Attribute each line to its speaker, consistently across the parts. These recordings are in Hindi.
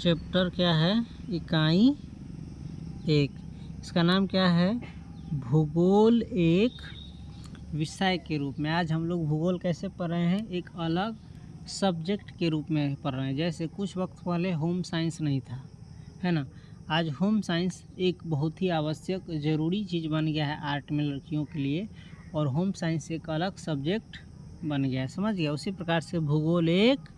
Speaker 1: चैप्टर क्या है? इकाई 1। इसका नाम क्या है? भूगोल एक विषय के रूप में। आज हम लोग भूगोल कैसे पढ़ रहे हैं? एक अलग सब्जेक्ट के रूप में पढ़ रहे हैं। जैसे कुछ वक्त पहले होम साइंस नहीं था, है ना। आज होम साइंस एक बहुत ही आवश्यक ज़रूरी चीज़ बन गया है आर्ट में लड़कियों के लिए, और होम साइंस एक अलग सब्जेक्ट बन गया है, समझ गया। उसी प्रकार से भूगोल एक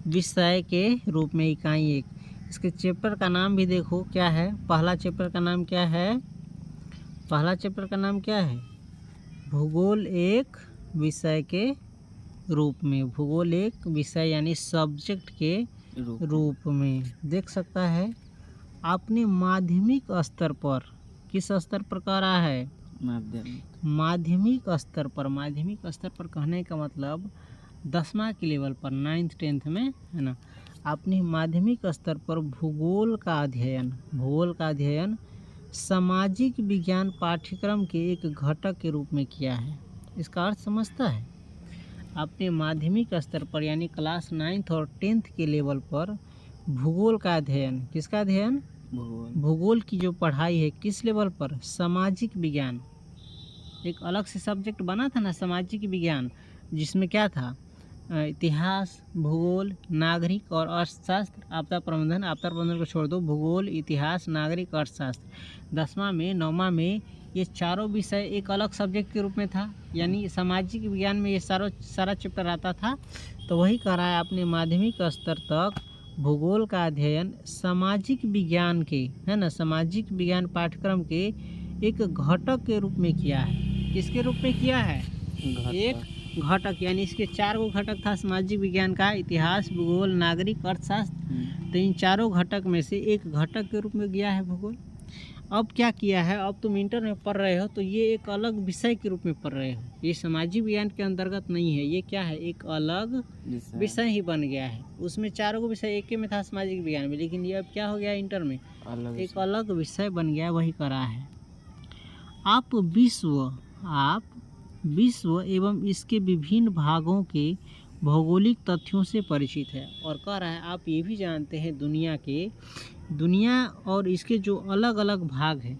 Speaker 1: विषय के रूप में इकाई 1। इसके चैप्टर का नाम भी देखो क्या है। पहला चैप्टर का नाम क्या है? पहला चैप्टर का नाम क्या है? भूगोल एक विषय के रूप में। भूगोल एक विषय यानी सब्जेक्ट के रूप में। देख सकता है आपने माध्यमिक स्तर पर, किस स्तर पर कर रहा है? माध्यमिक स्तर पर। माध्यमिक स्तर पर कहने का मतलब 10वां के लेवल पर, 9th 10th में, है ना। आपने माध्यमिक स्तर पर भूगोल का अध्ययन सामाजिक विज्ञान पाठ्यक्रम के एक घटक के रूप में किया है। इसका अर्थ समझता है? आपने माध्यमिक स्तर पर यानी क्लास 9th और 10th के लेवल पर भूगोल का अध्ययन, किसका अध्ययन? भूगोल की जो पढ़ाई है, किस लेवल पर? सामाजिक विज्ञान। एक अलग से सब्जेक्ट बना था ना, सामाजिक विज्ञान, जिसमें क्या था? इतिहास, भूगोल, नागरिक और अर्थशास्त्र, आपदा प्रबंधन को छोड़ दो। भूगोल, इतिहास, नागरिक, अर्थशास्त्र 10वां में, 9वां में ये चारों विषय एक अलग सब्जेक्ट के रूप में था, यानी सामाजिक विज्ञान में ये सारा चैप्टर आता था। तो वही कह रहा है आपने माध्यमिक स्तर तक भूगोल का अध्ययन सामाजिक विज्ञान के, है ना, सामाजिक विज्ञान पाठ्यक्रम के एक घटक के रूप में किया है। किसके रूप में किया है? एक घटक, यानी इसके 4 घटक था सामाजिक विज्ञान का, इतिहास, भूगोल, नागरिक, अर्थशास्त्र। तो इन चारों घटक में से एक घटक के रूप में गया है भूगोल। अब क्या किया है? अब तुम इंटर में पढ़ रहे हो तो ये एक अलग विषय के रूप में पढ़ रहे हो। ये सामाजिक विज्ञान के अंतर्गत नहीं है, ये क्या है? एक अलग विषय ही बन गया है। उसमें 4 विषय एक में था सामाजिक विज्ञान में, लेकिन ये अब क्या हो गया? इंटर में एक अलग विषय बन गया। वही करा है। आप विश्व एवं इसके विभिन्न भागों के भौगोलिक तथ्यों से परिचित है। और कह रहा है आप ये भी जानते हैं दुनिया और इसके जो अलग अलग भाग हैं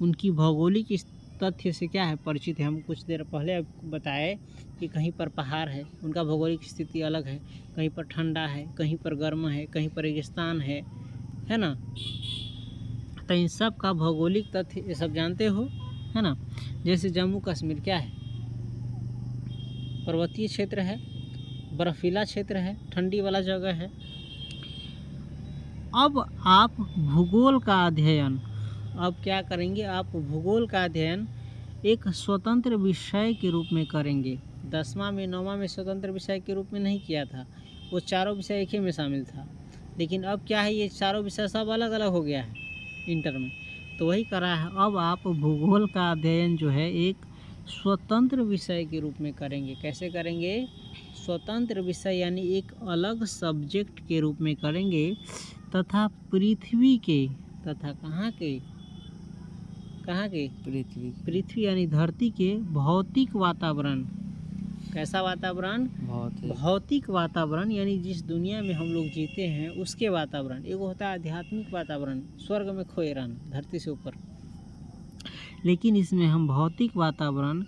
Speaker 1: उनकी भौगोलिक इस तथ्य से क्या है? परिचित है। हम कुछ देर पहले आपको बताए कि कहीं पर पहाड़ है, उनका भौगोलिक स्थिति अलग है, कहीं पर ठंडा है, कहीं पर गर्म है, कहीं पर रेगिस्तान है ना। तो इन सब का भौगोलिक तथ्य ये सब जानते हो, है ना। जैसे जम्मू कश्मीर क्या है? पर्वतीय क्षेत्र है, बर्फीला क्षेत्र है, ठंडी वाला जगह है। अब आप भूगोल का अध्ययन, अब क्या करेंगे? आप भूगोल का अध्ययन एक स्वतंत्र विषय के रूप में करेंगे। 10वां में, 9वां में स्वतंत्र विषय के रूप में नहीं किया था, वो चारों विषय एक ही में शामिल था। लेकिन अब क्या है? ये चारों विषय सब अलग अलग हो गया है इंटर में। तो वही करा है। अब आप भूगोल का अध्ययन जो है एक स्वतंत्र विषय के रूप में करेंगे। कैसे करेंगे? स्वतंत्र विषय यानी एक अलग सब्जेक्ट के रूप में करेंगे, तथा पृथ्वी के, तथा कहाँ के? पृथ्वी यानी धरती के भौतिक वातावरण। कैसा वातावरण? भौतिक वातावरण, यानी जिस दुनिया में हम लोग जीते हैं उसके वातावरण। एक होता है आध्यात्मिक वातावरण, स्वर्ग में खोए रहना, धरती से ऊपर, लेकिन इसमें हम भौतिक वातावरण,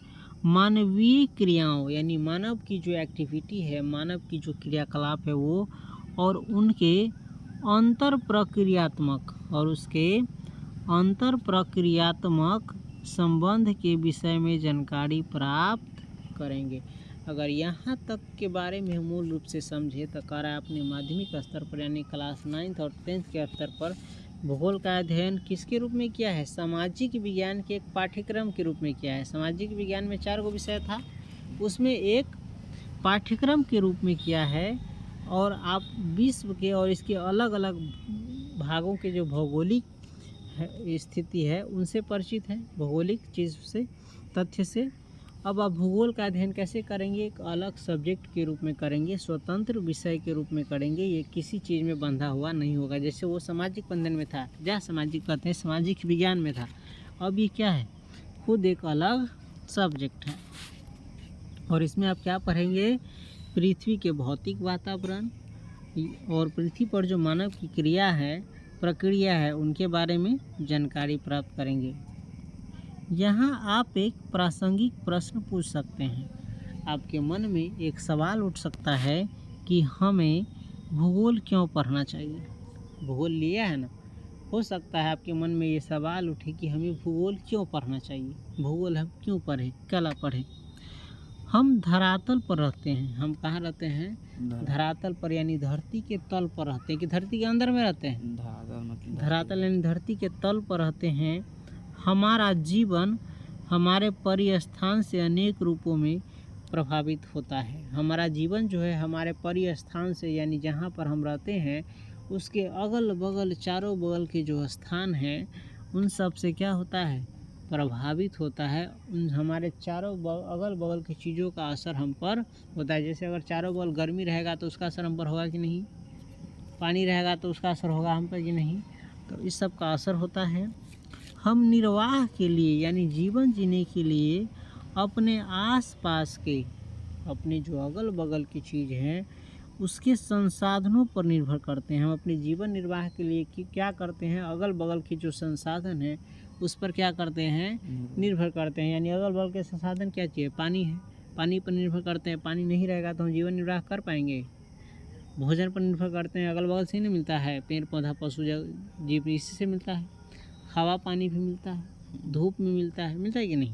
Speaker 1: मानवीय क्रियाओं यानी मानव की जो एक्टिविटी है, मानव की जो क्रियाकलाप है वो, और उनके अंतर प्रक्रियात्मक संबंध के विषय में जानकारी प्राप्त करेंगे। अगर यहाँ तक के बारे में मूल रूप से समझे तो कह रहा है अपने माध्यमिक स्तर पर यानी क्लास 9th और 10th के स्तर पर भूगोल का अध्ययन किसके रूप में किया है? सामाजिक विज्ञान के एक पाठ्यक्रम के रूप में किया है। सामाजिक विज्ञान में 4 विषय था, उसमें एक पाठ्यक्रम के रूप में किया है। और आप विश्व के और इसके अलग अलग भागों के जो भौगोलिक स्थिति है उनसे परिचित है, भौगोलिक चीज़ से, तथ्य से। अब आप भूगोल का अध्ययन कैसे करेंगे? एक अलग सब्जेक्ट के रूप में करेंगे, स्वतंत्र विषय के रूप में करेंगे। ये किसी चीज़ में बंधा हुआ नहीं होगा। जैसे वो सामाजिक बंधन में था, सामाजिक कहते हैं, सामाजिक विज्ञान में था। अब ये क्या है? खुद एक अलग सब्जेक्ट है। और इसमें आप क्या पढ़ेंगे? पृथ्वी के भौतिक वातावरण, और पृथ्वी पर जो मानव की क्रिया है, प्रक्रिया है, उनके बारे में जानकारी प्राप्त करेंगे। यहाँ आप एक प्रासंगिक प्रश्न पूछ सकते हैं। आपके मन में एक सवाल उठ सकता है कि हमें भूगोल क्यों पढ़ना चाहिए। भूगोल लिया है ना, हो सकता है आपके मन में ये सवाल उठे कि हमें भूगोल क्यों पढ़ना चाहिए, भूगोल हम क्यों पढ़ें, क्या पढ़ें। हम धरातल पर रहते हैं। हम कहाँ रहते हैं? धरातल पर, यानी धरती के तल पर रहते हैं कि धरती के अंदर में रहते हैं। धरातल यानी धरती के तल पर रहते हैं। हमारा जीवन हमारे परिस्थान से अनेक रूपों में प्रभावित होता है। हमारा जीवन जो है हमारे परिस्थान से, यानी जहाँ पर हम रहते हैं उसके अगल बगल, चारों बगल के जो स्थान हैं उन सब से क्या होता है? प्रभावित होता है। उन हमारे चारों अगल बगल की चीज़ों का असर हम पर होता है। जैसे अगर चारों बगल गर्मी रहेगा तो उसका असर हम पर होगा कि नहीं, पानी रहेगा तो उसका असर होगा हम पर कि नहीं, तो इस सब का असर होता है। हम निर्वाह के लिए, यानी जीवन जीने के लिए अपने आसपास के, अपने जो अगल बगल की चीज़ हैं उसके संसाधनों पर निर्भर करते हैं। हम अपने जीवन निर्वाह के लिए क्या करते हैं? अगल बगल के जो संसाधन हैं उस पर क्या करते हैं? निर्भर करते हैं। यानी अगल बगल के संसाधन क्या चाहिए? पानी है, पानी पर निर्भर करते हैं। पानी नहीं रहेगा तो हम जीवन निर्वाह कर पाएंगे। भोजन पर निर्भर करते हैं, अगल बगल से नहीं मिलता है, पेड़ पौधा पशु जीव इसी से मिलता है। हवा पानी भी मिलता है, धूप में मिलता है कि नहीं।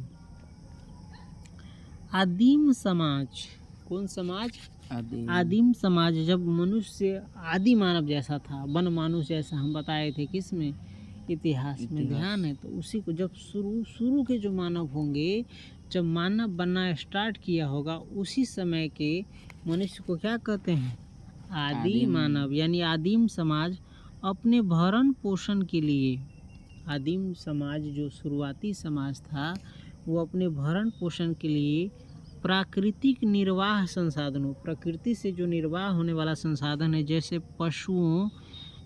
Speaker 1: आदिम समाज, कौन समाज? आदिम समाज। जब मनुष्य आदि मानव जैसा था, वन मानुष जैसा हम बताए थे किसमें? इतिहास में। ध्यान है तो उसी को, जब शुरू के जो मानव होंगे, जब मानव बनना स्टार्ट किया होगा, उसी समय के मनुष्य को क्या कहते हैं? आदि मानव, यानी आदिम समाज अपने भरण पोषण के लिए, आदिम समाज जो शुरुआती समाज था वो अपने भरण पोषण के लिए प्राकृतिक निर्वाह संसाधनों, प्रकृति से जो निर्वाह होने वाला संसाधन है, जैसे पशुओं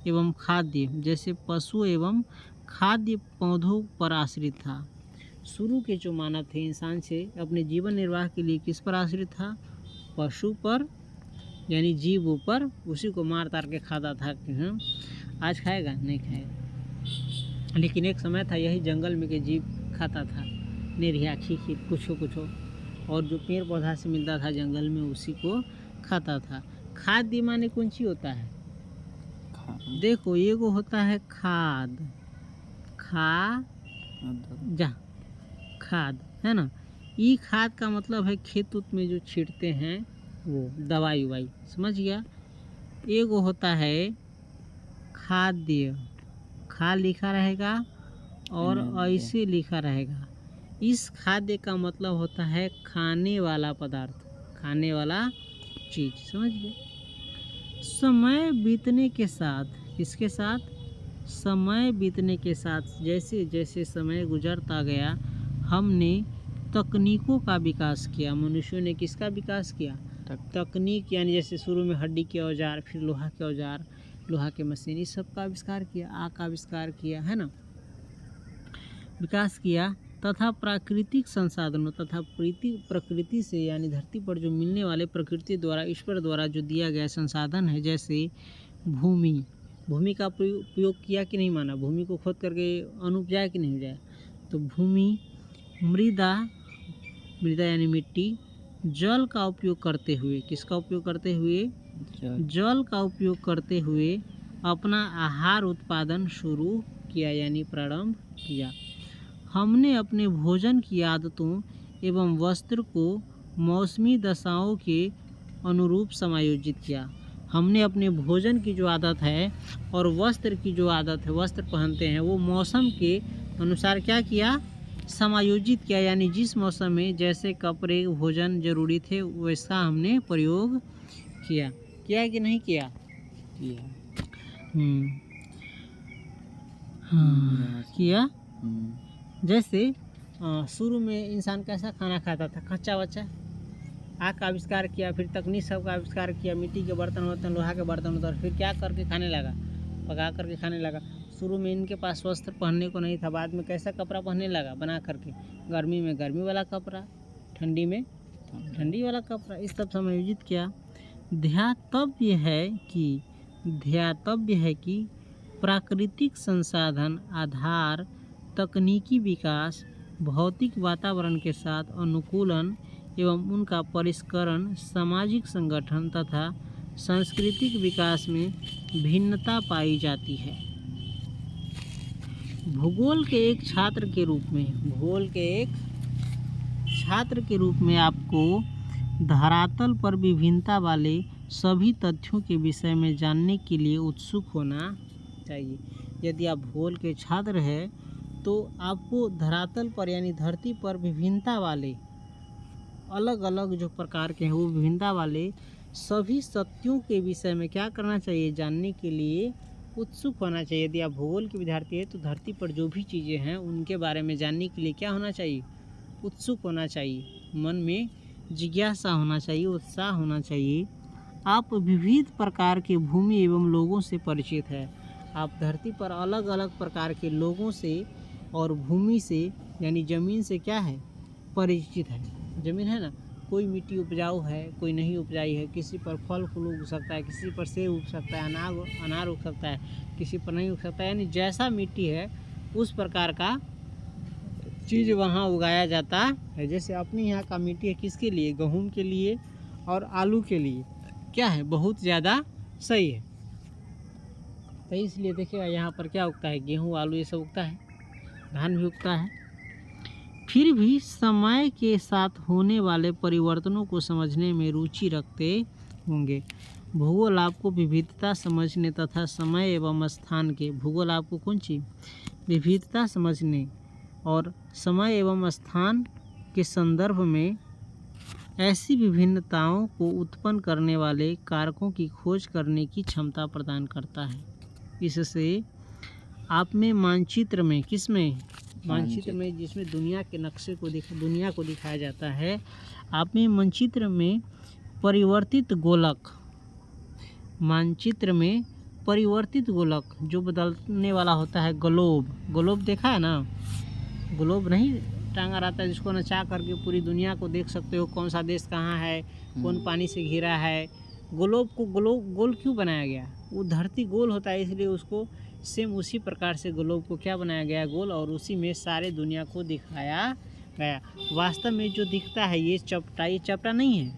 Speaker 1: एवं खाद्य, जैसे पशु एवं खाद्य पौधों पर आश्रित था। शुरू के जो मानव थे, इंसान से अपने जीवन निर्वाह के लिए किस पर आश्रित था? पशु पर, यानी जीवों पर। उसी को मार तार के खाता था। आज खाएगा? नहीं खाएगा। लेकिन एक समय था यही जंगल में के जीव खाता था, नेरिया, खीखी, कुछो, और जो पेड़ पौधा से मिलता था जंगल में उसी को खाता था। खाद्य माने कौन सी होता है? देखो, ये को होता है खाद, खाद है ना। ई खाद का मतलब है खेत उत में जो छींटते हैं वो दवाई उवाई, समझ गया। एगो होता है खाद्य, खा लिखा रहेगा और ऐसे लिखा रहेगा। इस खाद्य का मतलब होता है खाने वाला पदार्थ, खाने वाला चीज़, समझ गए। समय बीतने के साथ, किसके साथ? समय बीतने के साथ, जैसे जैसे समय गुजरता गया, हमने तकनीकों का विकास किया। मनुष्यों ने किसका विकास किया? तकनीक, यानी जैसे शुरू में हड्डी के औजार, फिर लोहा के औजार, लोहा के मशीन, इस सब का आविष्कार किया, आग का आविष्कार किया, है ना, विकास किया। तथा प्राकृतिक संसाधनों तथा प्रकृति से, यानी धरती पर जो मिलने वाले प्रकृति द्वारा, ईश्वर द्वारा जो दिया गया संसाधन है, जैसे भूमि का उपयोग किया कि नहीं? माना भूमि को खोद करके अनुपजाया कि नहीं उपजाया? तो भूमि, मृदा यानी मिट्टी, जल का उपयोग करते हुए, किसका उपयोग करते हुए? जल का उपयोग करते हुए अपना आहार उत्पादन शुरू किया, यानी प्रारंभ किया। हमने अपने भोजन की आदतों एवं वस्त्र को मौसमी दशाओं के अनुरूप समायोजित किया। हमने अपने भोजन की जो आदत है और वस्त्र की जो आदत है, वस्त्र पहनते हैं, वो मौसम के अनुसार क्या किया? समायोजित किया। यानी जिस मौसम में जैसे कपड़े, भोजन जरूरी थे वैसा हमने प्रयोग किया कि नहीं किया? किया। जैसे शुरू में इंसान कैसा खाना खाता था? कच्चा वच्चा। आग का आविष्कार किया, फिर तकनीक सब का आविष्कार किया, मिट्टी के बर्तन, लोहा के बर्तन होता, फिर क्या करके खाने लगा? पका करके खाने लगा। शुरू में इनके पास वस्त्र पहनने को नहीं था, बाद में कैसा कपड़ा पहनने लगा? बना करके। गर्मी में गर्मी वाला कपड़ा, ठंडी में ठंडी वाला कपड़ा, इस सब समायोजित किया। ध्यान तब यह है कि ध्यातव्य है कि प्राकृतिक संसाधन आधार, तकनीकी विकास, भौतिक वातावरण के साथ अनुकूलन एवं उनका परिष्करण सामाजिक संगठन तथा सांस्कृतिक विकास में भिन्नता पाई जाती है। भूगोल के एक छात्र के रूप में आपको धरातल पर विभिन्नता वाले सभी तथ्यों के विषय में जानने के लिए उत्सुक होना चाहिए। यदि आप भूगोल के छात्र हैं तो आपको धरातल पर यानी धरती पर विभिन्नता वाले अलग अलग जो प्रकार के हैं वो विभिन्नता वाले सभी तथ्यों के विषय में क्या करना चाहिए, जानने के लिए उत्सुक होना चाहिए। यदि आप भूगोल के विद्यार्थी हैं तो धरती पर जो भी चीज़ें हैं उनके बारे में जानने के लिए क्या होना चाहिए, उत्सुक होना चाहिए, मन में जिज्ञासा होना चाहिए, उत्साह होना चाहिए। आप विविध प्रकार के भूमि एवं लोगों से परिचित हैं। आप धरती पर अलग अलग प्रकार के लोगों से और भूमि से यानी ज़मीन से क्या है, परिचित है। ज़मीन है ना, कोई मिट्टी उपजाऊ है, कोई नहीं उपजाई है, किसी पर फल फूल उग सकता है, किसी पर सेब उग सकता है, अनार उग सकता है, किसी पर नहीं उग सकता है। यानी जैसा मिट्टी है उस प्रकार का चीज़ वहाँ उगाया जाता है। जैसे अपने यहाँ का मिट्टी है किसके लिए, गेहूँ के लिए और आलू के लिए क्या है, बहुत ज़्यादा सही है। तो इसलिए देखिएगा यहाँ पर क्या उगता है, गेहूँ आलू ये सब उगता है, धान भी उगता है। फिर भी समय के साथ होने वाले परिवर्तनों को समझने में रुचि रखते होंगे। भूगोल आपको विविधता समझने तथा समय एवं स्थान के भूगोल आपको कौन चीज़, विविधता समझने और समय एवं स्थान के संदर्भ में ऐसी विभिन्नताओं को उत्पन्न करने वाले कारकों की खोज करने की क्षमता प्रदान करता है। इससे आप में मानचित्र में मानचित्र में जिसमें दुनिया के नक्शे को दुनिया को दिखाया जाता है, आप में मानचित्र में परिवर्तित गोलक जो बदलने वाला होता है, ग्लोब देखा है ना, ग्लोब नहीं टांगा रहता है जिसको नचा करके पूरी दुनिया को देख सकते हो, कौन सा देश कहाँ है, कौन पानी से घिरा है। ग्लोब को गोल क्यों बनाया गया, वो धरती गोल होता है इसलिए उसको सेम उसी प्रकार से ग्लोब को क्या बनाया गया, गोल, और उसी में सारे दुनिया को दिखाया गया। वास्तव में जो दिखता है ये चपटा नहीं है,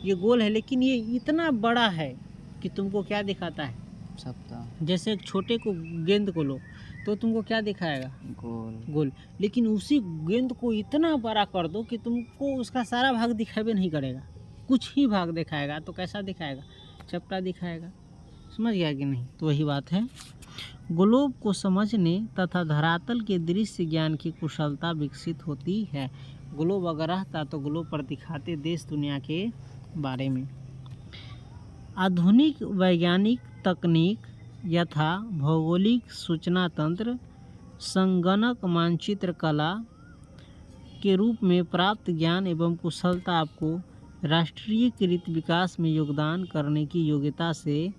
Speaker 1: ये गोल है, लेकिन ये इतना बड़ा है कि तुमको क्या दिखाता है, चपटा। जैसे एक छोटे को गेंद को लो तो तुमको क्या दिखाएगा, गोल। लेकिन उसी गेंद को इतना बड़ा कर दो कि तुमको उसका सारा भाग दिखाई नहीं करेगा, कुछ ही भाग दिखाएगा, तो कैसा दिखाएगा, चपटा दिखाएगा। समझ गया कि नहीं। तो वही बात है, ग्लोब को समझने तथा धरातल के दृश्य ज्ञान की कुशलता विकसित होती है। ग्लोब अगर रहता तो ग्लोब पर दिखाते देश दुनिया के बारे में। आधुनिक वैज्ञानिक तकनीक यथा भौगोलिक सूचना तंत्र, संगणक मानचित्र कला के रूप में प्राप्त ज्ञान एवं कुशलता आपको राष्ट्रीयकृत विकास में योगदान करने की योग्यता से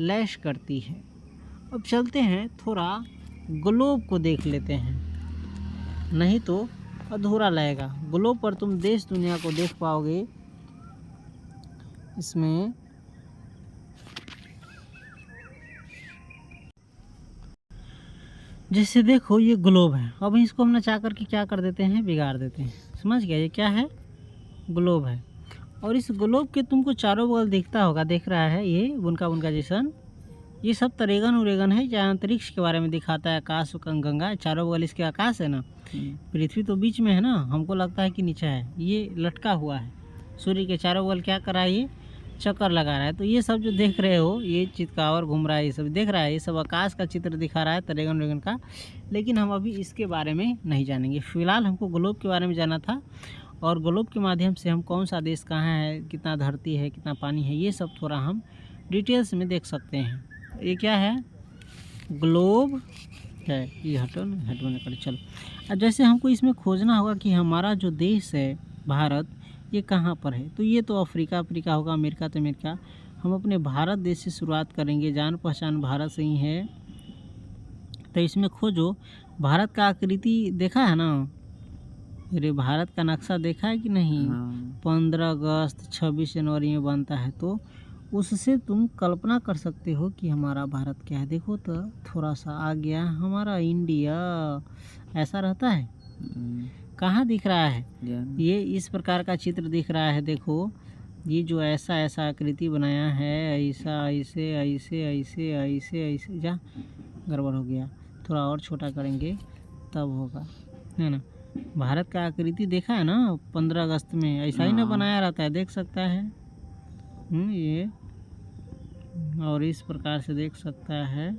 Speaker 1: लैस करती है। अब चलते हैं थोड़ा ग्लोब को देख लेते हैं, नहीं तो अधूरा लगेगा। ग्लोब पर तुम देश दुनिया को देख पाओगे। इसमें जैसे देखो ये ग्लोब है, अब इसको हम नचा करके क्या कर देते हैं, बिगाड़ देते हैं। समझ गया, ये क्या है, ग्लोब है। और इस ग्लोब के तुमको चारों बगल दिखता होगा, देख रहा है ये बुनका जैसन, ये सब तरेगन है, जहाँ अंतरिक्ष के बारे में दिखाता है, आकाश गंगा चारों बगल इसके आकाश है ना, पृथ्वी तो बीच में है ना, हमको लगता है कि नीचे है, ये लटका हुआ है। सूर्य के चारों बगल क्या कर रहा है, ये चक्कर लगा रहा है। तो ये सब जो देख रहे हो, ये चितकावर घूम रहा है, ये सब देख रहा है, ये सब आकाश का चित्र दिखा रहा है, तरेगन का। लेकिन हम अभी इसके बारे में नहीं जानेंगे। फिलहाल हमको ग्लोब के बारे में जाना था, और ग्लोब के माध्यम से हम कौन सा देश कहाँ है, कितना धरती है, कितना पानी है, ये सब थोड़ा हम डिटेल्स में देख सकते हैं। ये क्या है, ग्लोब है, ये हटो नहीं कर। चलो, अब जैसे हमको इसमें खोजना होगा कि हमारा जो देश है भारत, ये कहाँ पर है। तो ये तो अफ्रीका होगा, अमेरिका तो अमेरिका। हम अपने भारत देश से शुरुआत करेंगे, जान पहचान भारत से ही है। तो इसमें खोजो, भारत का आकृति देखा है ना, अरे भारत का नक्शा देखा है कि नहीं। 15 अगस्त 26 जनवरी में बनता है, तो उससे तुम कल्पना कर सकते हो कि हमारा भारत क्या है। देखो तो थोड़ा सा आ गया हमारा इंडिया, ऐसा रहता है। कहाँ दिख रहा है? ये इस प्रकार का चित्र दिख रहा है। देखो ये जो ऐसा ऐसा आकृति बनाया है, ऐसा ऐसे ऐसे ऐसे ऐसे ऐसे, जा गड़बड़ हो गया, थोड़ा और छोटा करेंगे तब होगा, है ना। भारत का आकृति देखा है ना 15 अगस्त में, ऐसा ही ना बनाया रहता है, देख सकता है। ये और इस प्रकार से देख सकता है।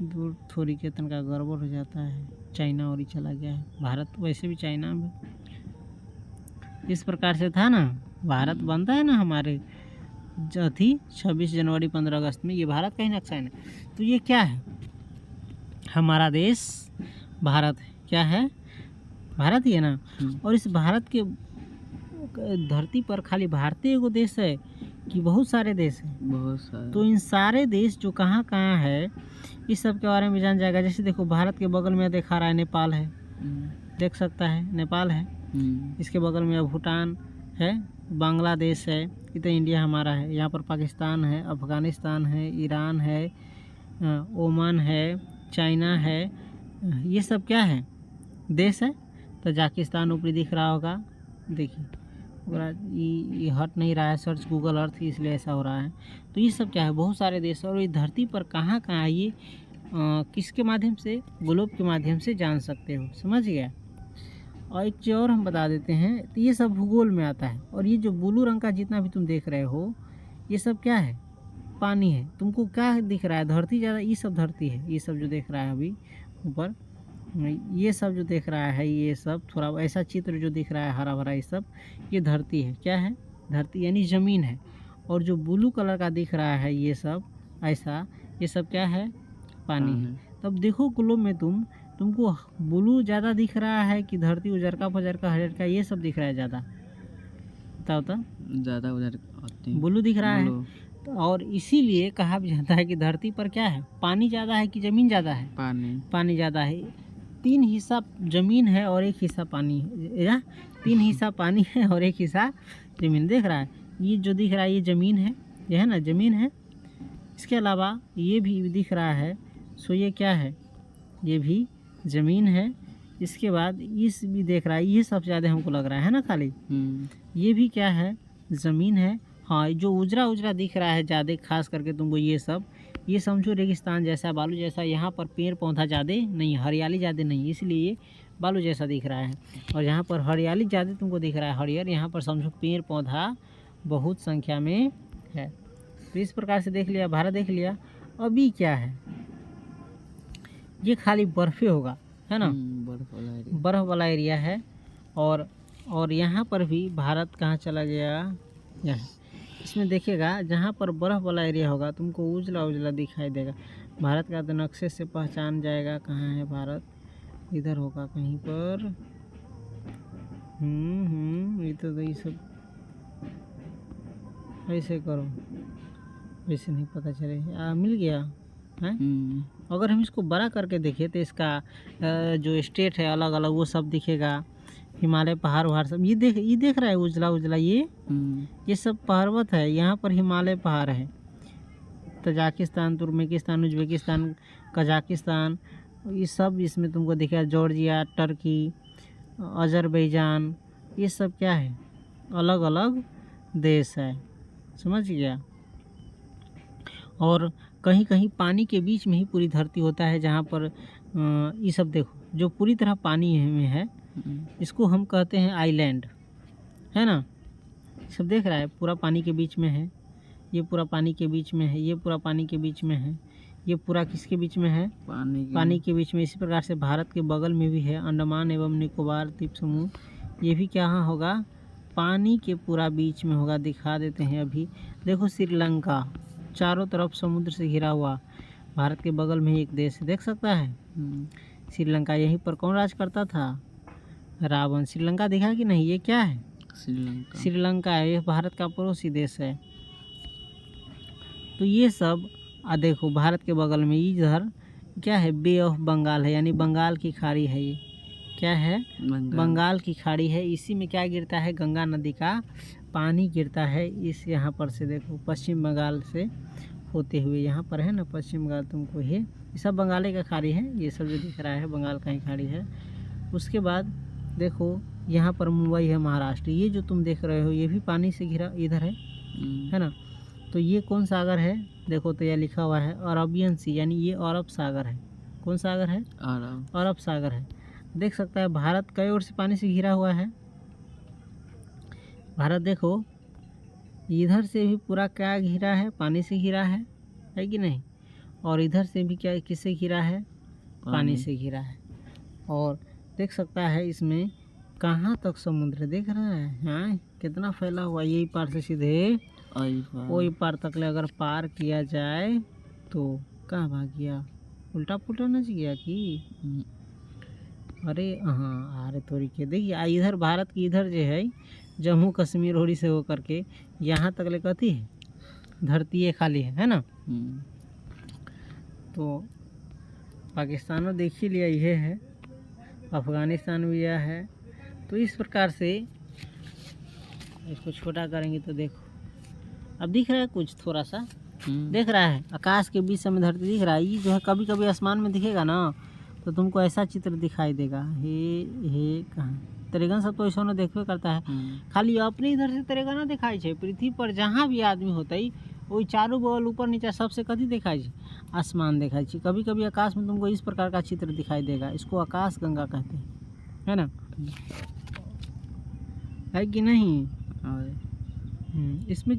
Speaker 1: दूर थोड़ी के तनका गड़बड़ हो जाता है, चाइना और ही चला गया है। भारत वैसे भी चाइना में इस प्रकार से था ना। भारत बनता है ना हमारे थी 26 जनवरी 15 अगस्त में, ये भारत का ही नक्शा है ना। तो ये क्या है? हमारा देश भारत है। क्या है? भारत ही है ना। और इस भारत के धरती पर खाली भारतीय एगो देश है कि बहुत सारे देश हैं? बहुत सारे। तो इन सारे देश जो कहाँ कहाँ है इस सब के बारे में जान जाएगा। जैसे देखो भारत के बगल में दिखा रहा है नेपाल है, देख सकता है नेपाल है। इसके बगल में भूटान है, बांग्लादेश है, ये तो इंडिया हमारा है। यहाँ पर पाकिस्तान है, अफ़गानिस्तान है, ईरान है, ओमान है, चाइना है। ये सब क्या है? देश है। तजाकिस्तान ऊपरी दिख रहा होगा, देखिए ये हट नहीं रहा है सर्च गूगल अर्थ, इसलिए ऐसा हो रहा है। तो ये सब क्या है? बहुत सारे देश। और ये धरती पर कहाँ कहाँ ये किसके माध्यम से? ग्लोब के माध्यम से जान सकते हो, समझ गया। और एक चीज़ और हम बता देते हैं, तो ये सब भूगोल में आता है। और ये जो ब्लू रंग का जितना भी तुम देख रहे हो ये सब क्या है? पानी है। तुमको क्या दिख रहा है? धरती ज़्यादा, ये सब धरती है। ये सब जो देख रहा है अभी ऊपर, ये सब जो देख रहा है, ये सब थोड़ा ऐसा चित्र जो दिख रहा है हरा भरा, ये सब ये धरती है। क्या है? धरती यानी ज़मीन है। और जो ब्लू कलर का दिख रहा है ये सब ऐसा, ये सब क्या है? पानी है। तब देखो ग्लोब में तुमको ब्लू ज़्यादा दिख रहा है कि धरती उजरका पजरका हरियर, ये सब दिख रहा है ज़्यादा? बताओ तो। ज़्यादा उजर ब्लू दिख रहा है। और इसीलिए कहा भी जाता है कि धरती पर क्या है? पानी ज़्यादा है कि ज़मीन ज़्यादा है? पानी ज़्यादा है। 3 हिस्सा ज़मीन है और 1 हिस्सा पानी है। 3 हिस्सा पानी है और 1 हिस्सा ज़मीन। देख रहा है ये जो दिख रहा है ये ज़मीन है, ये है ना ज़मीन है। इसके अलावा ये भी दिख रहा है, सो ये क्या है? ये भी ज़मीन है। इसके बाद इस भी देख रहा है, ये सबसे ज़्यादा हमको लग रहा है ना खाली। ये भी क्या है? ज़मीन है। हाँ, जो उजरा उजरा दिख रहा है ज़्यादा, खास करके तुमको ये सब, ये समझो रेगिस्तान जैसा, बालू जैसा। यहाँ पर पेड़ पौधा ज़्यादा नहीं, हरियाली ज़्यादा नहीं, इसलिए ये बालू जैसा दिख रहा है। और यहाँ पर हरियाली ज़्यादा तुमको दिख रहा है, हरियर। यहाँ पर समझो पेड़ पौधा बहुत संख्या में है। तो इस प्रकार से देख लिया, भारत देख लिया। अभी क्या है? ये खाली बर्फ़े होगा, है ना। बर्फ़ वाला एरिया है। और यहाँ पर भी भारत कहाँ चला गया? यहाँ इसमें देखिएगा, जहाँ पर बर्फ़ वाला एरिया होगा तुमको उजला उजला दिखाई देगा। भारत का तो नक्शे से पहचान जाएगा कहाँ है भारत। इधर होगा कहीं पर। ये तो ये सब ऐसे करो, वैसे नहीं पता चले। मिल गया है। अगर हम इसको बड़ा करके देखें तो इसका जो स्टेट है अलग अलग वो सब दिखेगा। हिमालय पहाड़ वहाड़ सब ये देख रहा है उजला उजला, ये सब पर्वत है। यहाँ पर हिमालय पहाड़ है। तजाकिस्तान, तुर्कमेनिस्तान, उज्बेकिस्तान, कजाकिस्तान, ये सब इसमें तुमको दिखेगा। जॉर्जिया, टर्की, अजरबैजान, ये सब क्या है? अलग अलग देश है, समझ गया। और कहीं कहीं पानी के बीच में ही पूरी धरती होता है, जहाँ पर ये सब देखो जो पूरी तरह पानी में है, इसको हम कहते हैं आइलैंड, है ना। सब देख रहा है पूरा पानी के बीच में है, ये पूरा पानी के बीच में है, ये पूरा पानी के बीच में है, ये पूरा किसके बीच में है? पानी के बीच में। इसी प्रकार से भारत के बगल में भी है अंडमान एवं निकोबार द्वीप समूह, ये भी क्या होगा? पानी के पूरा बीच में होगा। दिखा देते हैं अभी। देखो श्रीलंका चारों तरफ समुद्र से घिरा हुआ, भारत के बगल में ही एक देश देख सकता है श्रीलंका। यहीं पर कौन राज करता था? रावण। श्रीलंका दिखा कि नहीं? ये क्या है? श्रीलंका है। ये भारत का पड़ोसी देश है। तो ये सब देखो भारत के बगल में इधर क्या है? बे ऑफ बंगाल है, यानी बंगाल की खाड़ी है। ये क्या है, बंगाल की खाड़ी है। इसी में क्या गिरता है, गंगा नदी का पानी गिरता है। इस यहाँ पर से देखो पश्चिम बंगाल से होते हुए यहाँ पर है ना, पश्चिम बंगाल तुमको ये सब बंगाली का खाड़ी है। ये सब जो दिख रहा है बंगाल का ही खाड़ी है। उसके बाद देखो यहाँ पर मुंबई है महाराष्ट्र। ये जो तुम देख रहे हो ये भी पानी से घिरा इधर है ना। तो ये कौन सागर है, देखो तो यह लिखा हुआ है अरबियन सी, यानी ये अरब सागर है। कौन सागर है, अरब सागर है। देख सकता है भारत कई ओर से पानी से घिरा हुआ है। भारत देखो इधर से भी पूरा क्या घिरा है, पानी से घिरा है कि नहीं। और इधर से भी क्या किससे घिरा है, पानी से घिरा है। और देख सकता है इसमें कहाँ तक समुद्र देख रहा है, हाँ कितना फैला हुआ। यही पार से सीधे वही पार तक ले अगर पार किया जाए तो कहाँ भाग गया, उल्टा पुल्टा नच गया कि। अरे हाँ, अरे थोड़ी के देखिए इधर भारत की इधर जो है जम्मू कश्मीर होड़ी से होकर के यहाँ तक ले कथी है, धरती है खाली है ना। तो पाकिस्तानों देख ही लिया ये है, अफ़गानिस्तान भी यह है। तो इस प्रकार से इसको छोटा करेंगे तो देखो अब दिख रहा है कुछ थोड़ा सा देख रहा है, आकाश के बीच में धरती दिख रहा है। ये जो है कभी कभी आसमान में दिखेगा ना तो तुमको ऐसा चित्र दिखाई देगा, हे कहाँ तरेगन सब तो ऐसा ना देखबे करता है। खाली अपने इधर से तरेगा ना दिखाई छे, पृथ्वी पर जहाँ भी आदमी होता है वही चारों बगल ऊपर नीचे सबसे कथी दिखाई छे, आसमान दिखाई छे। कभी कभी आकाश में तुमको इस प्रकार का चित्र दिखाई देगा, इसको आकाश गंगा कहते हैं, है ना, है कि नहीं। इसमें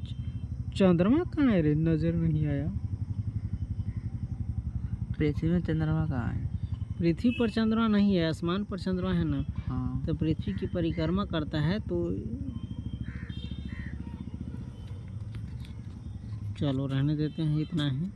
Speaker 1: चंद्रमा कहाँ है रे, नजर नहीं आया।
Speaker 2: पृथ्वी में चंद्रमा कहाँ है,
Speaker 1: पृथ्वी पर चंद्रमा नहीं है, आसमान पर चंद्रमा है ना।
Speaker 2: हाँ।
Speaker 1: तो पृथ्वी की परिक्रमा करता है। तो चलो रहने देते हैं, इतना ही।